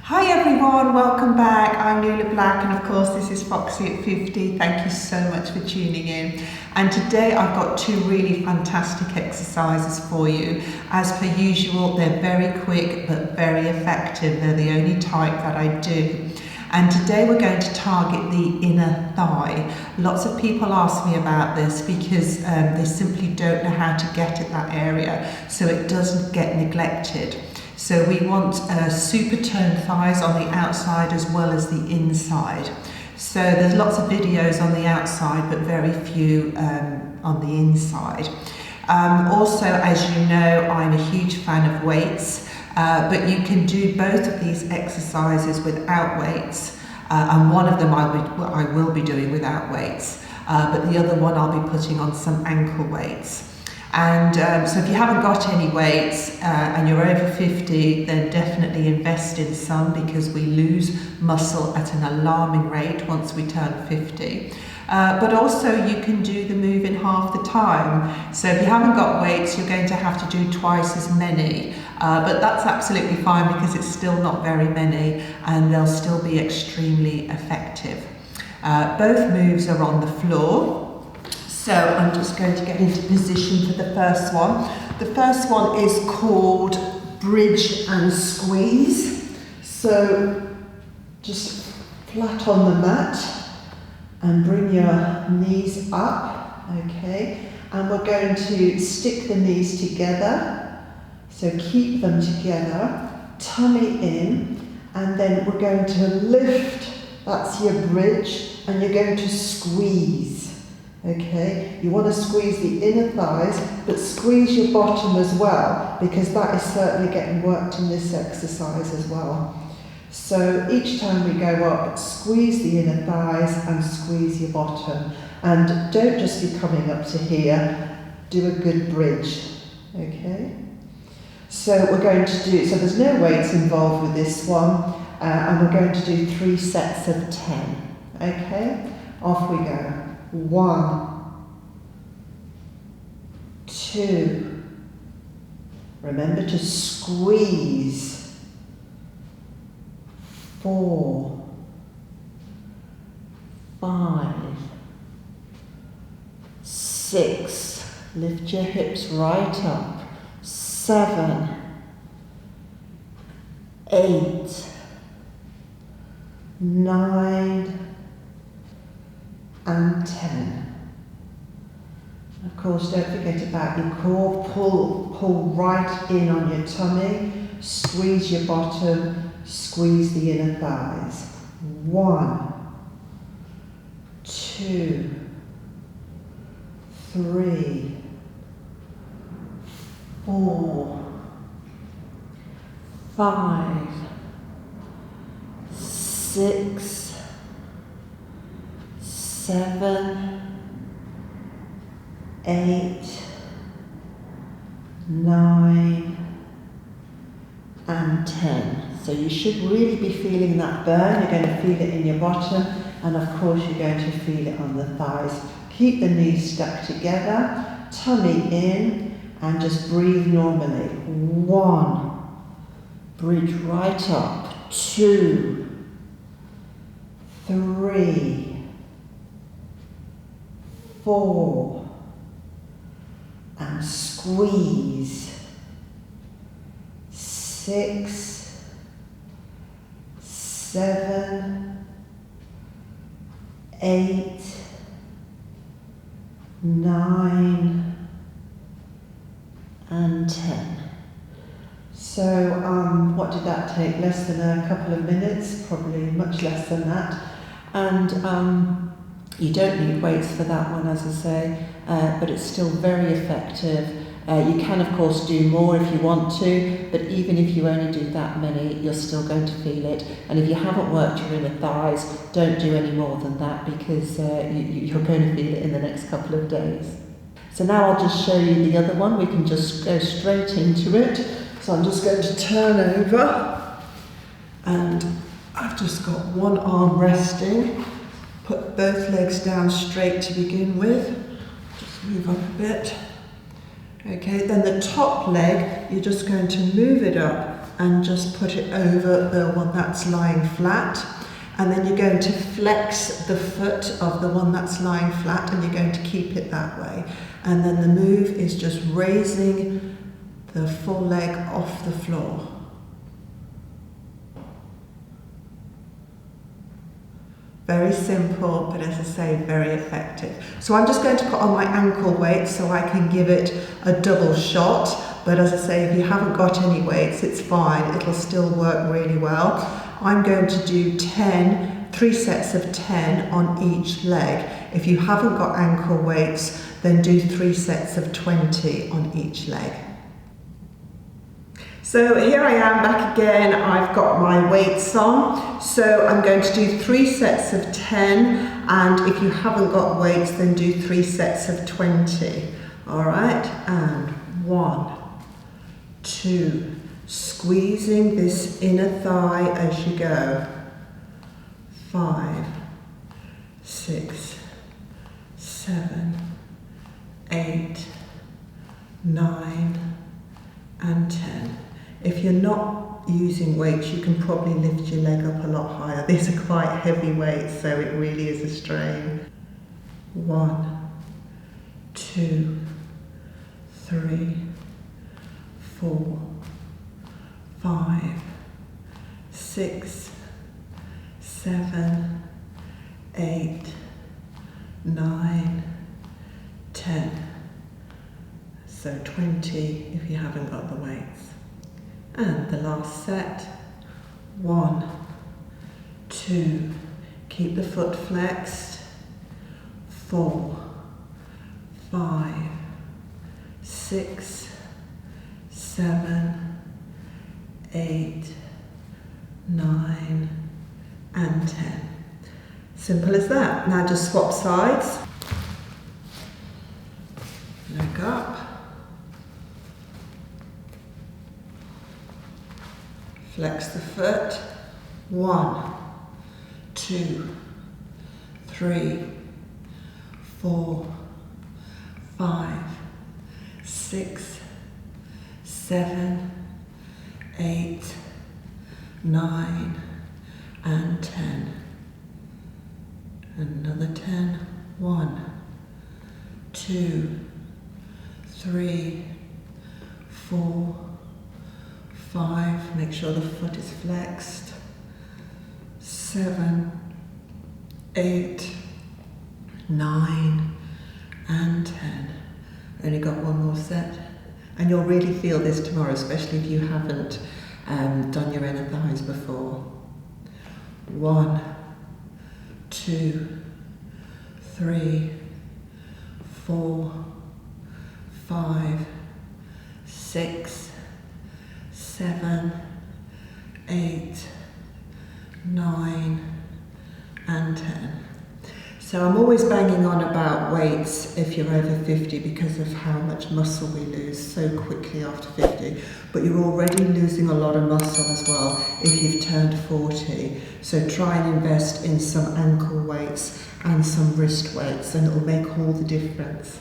Hi everyone, welcome back. I'm Nuala Black and of course this is Foxy at 50. Thank you so much for tuning in. And today I've got two really fantastic exercises for you. As per usual, they're very quick but very effective. They're the only type that I do. And today we're going to target the inner thigh. Lots of people ask me about this because they simply don't know how to get at that area so it doesn't get neglected. So we want super toned thighs on the outside as well as the inside. So there's lots of videos on the outside but very few on the inside. Also, as you know, I'm a huge fan of weights, but you can do both of these exercises without weights. And one of them I will be doing without weights, but the other one I'll be putting on some ankle weights. And so if you haven't got any weights and you're over 50, then definitely invest in some because we lose muscle at an alarming rate once we turn 50. But also you can do the move in half the time. So if you haven't got weights, you're going to have to do twice as many. But that's absolutely fine because it's still not very many and they'll still be extremely effective. Both moves are on the floor. So I'm just going to get into position for the first one. The first one is called bridge and squeeze. So just flat on the mat and bring your knees up, okay? And we're going to stick the knees together. So keep them together, tummy in, and then we're going to lift, that's your bridge, and you're going to squeeze. Okay, you want to squeeze the inner thighs, but squeeze your bottom as well, because that is certainly getting worked in this exercise as well. So each time we go up, squeeze the inner thighs and squeeze your bottom. And don't just be coming up to here, do a good bridge. Okay, so we're going to do, so there's no weights involved with this one, and we're going to do 3 sets of 10. Okay, off we go. 1, 2, remember to squeeze, 4, 5, 6, lift your hips right up, 7, 8, 9, and 10. Of course, don't forget about your core. Pull right in on your tummy, squeeze your bottom, squeeze the inner thighs. 1, 2, 3, 4, 5, 6, 7, 8, 9, and 10. So you should really be feeling that burn. You're going to feel it in your bottom, and of course you're going to feel it on the thighs. Keep the knees stuck together, tummy in, and just breathe normally. 1, bridge right up. 2, 3, 4, and squeeze. 6, 7, 8, 9, and 10. So what did that take? Less than a couple of minutes, probably much less than that. And you don't need weights for that one, as I say, but it's still very effective. You can, of course, do more if you want to, but even if you only do that many, you're still going to feel it. And if you haven't worked your inner thighs, don't do any more than that because you're going to feel it in the next couple of days. So now I'll just show you the other one. We can just go straight into it. So I'm just going to turn over, and I've just got one arm resting. Put both legs down straight to begin with. Just move up a bit. Okay, then the top leg, you're just going to move it up and just put it over the one that's lying flat. And then you're going to flex the foot of the one that's lying flat, and you're going to keep it that way. And then the move is just raising the full leg off the floor. Very simple, but as I say, very effective. So I'm just going to put on my ankle weights so I can give it a double shot. But as I say, if you haven't got any weights, it's fine. It'll still work really well. I'm going to do 3 sets of 10 on each leg. If you haven't got ankle weights, then do 3 sets of 20 on each leg. So here I am back again. I've got my weights on. So I'm going to do 3 sets of 10, and if you haven't got weights, then do 3 sets of 20. All right, and 1, 2, squeezing this inner thigh as you go. 5, 6, 7, 8, 9, and 10. If you're not using weights, you can probably lift your leg up a lot higher. These are quite heavy weights, so it really is a strain. 1, 2, 3, 4, 5, 6, 7, 8, 9, 10. So 20 if you haven't got the weights. And the last set. 1, 2, keep the foot flexed. 4, 5, 6, 7, 8, 9, and 10. Simple as that. Now just swap sides. Leg up. Flex the foot. 1, 2, 3, 4, 5, 6, 7, 8, 9, and 10. Another 10. 1, 2, 3, 4, 5. Make sure the foot is flexed. 7, 8, 9, and 10. Only got one more set. And you'll really feel this tomorrow, especially if you haven't done your inner thighs before. 1, 2, 3, 4, 5, 6, 7, 8, 9, and 10. So I'm always banging on about weights if you're over 50 because of how much muscle we lose so quickly after 50. But you're already losing a lot of muscle as well if you've turned 40. So try and invest in some ankle weights and some wrist weights, and it will make all the difference.